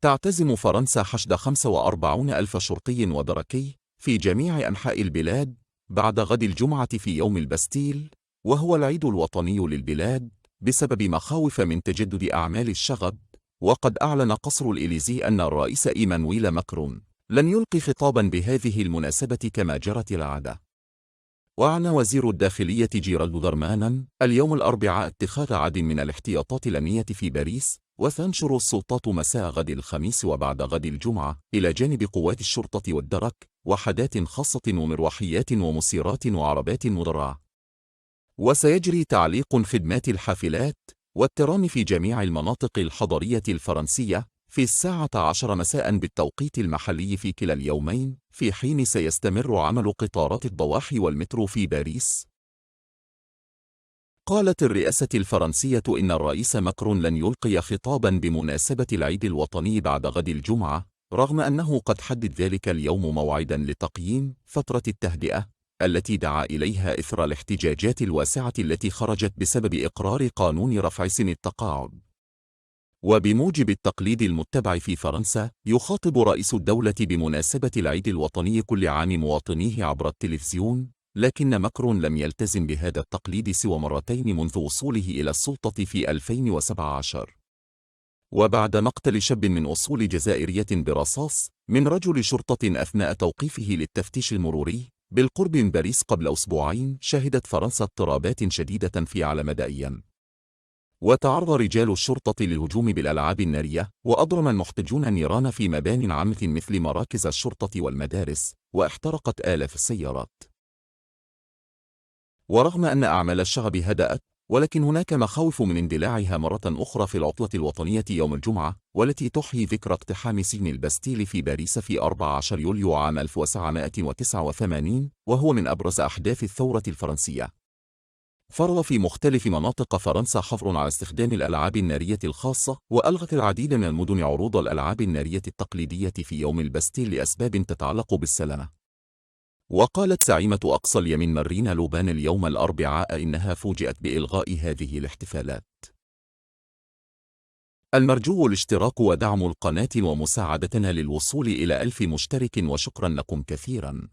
تعتزم فرنسا حشد 45 ألف شرطي ودركي في جميع أنحاء البلاد بعد غد الجمعة في يوم البستيل، وهو العيد الوطني للبلاد، بسبب مخاوف من تجدد أعمال الشغب. وقد أعلن قصر الإليزي أن الرئيس إيمانويل ماكرون لن يلقي خطابا بهذه المناسبة كما جرت العادة. وأعلن وزير الداخلية جيرالد دارمانان اليوم الأربعاء اتخاذ عدد من الاحتياطات الأمنية في باريس، وتنشر السلطات مساء غد الخميس وبعد غد الجمعة إلى جانب قوات الشرطة والدرك وحدات خاصة ومروحيات ومسيرات وعربات مدرعة. وسيجري تعليق خدمات الحافلات والترام في جميع المناطق الحضرية الفرنسية في 10 مساء بالتوقيت المحلي في كلا اليومين، في حين سيستمر عمل قطارات الضواحي والمترو في باريس. قالت الرئاسة الفرنسية إن الرئيس ماكرون لن يلقي خطابا بمناسبة العيد الوطني بعد غد الجمعة، رغم أنه قد حدد ذلك اليوم موعدا لتقييم فترة التهدئة التي دعا إليها إثر الاحتجاجات الواسعة التي خرجت بسبب إقرار قانون رفع سن التقاعد. وبموجب التقليد المتبع في فرنسا، يخاطب رئيس الدولة بمناسبة العيد الوطني كل عام مواطنيه عبر التلفزيون، لكن ماكرون لم يلتزم بهذا التقليد سوى مرتين منذ وصوله إلى السلطة في 2017، وبعد مقتل شاب من أصول جزائرية برصاص من رجل شرطة أثناء توقيفه للتفتيش المروري بالقرب من باريس قبل أسبوعين. شهدت فرنسا اضطرابات شديدة على مدى أيام، وتعرض رجال الشرطة للهجوم بالألعاب النارية، وأضرم المحتجون النيران في مبان عامة مثل مراكز الشرطة والمدارس، واحترقت آلاف السيارات. ورغم أن أعمال الشغب هدأت، ولكن هناك مخاوف من اندلاعها مرة أخرى في العطلة الوطنية يوم الجمعة، والتي تحيي ذكرى اقتحام سجن البستيل في باريس في 14 يوليو عام 1989، وهو من أبرز أحداث الثورة الفرنسية. فرض في مختلف مناطق فرنسا حظر على استخدام الألعاب النارية الخاصة، وألغت العديد من المدن عروض الألعاب النارية التقليدية في يوم البستيل لأسباب تتعلق بالسلامة. وقالت زعيمة أقصى اليمين مارين لوبان اليوم الأربعاء إنها فوجئت بإلغاء هذه الاحتفالات. المرجو الاشتراك ودعم القناة ومساعدتنا للوصول إلى 1000 مشترك، وشكرا لكم كثيرا.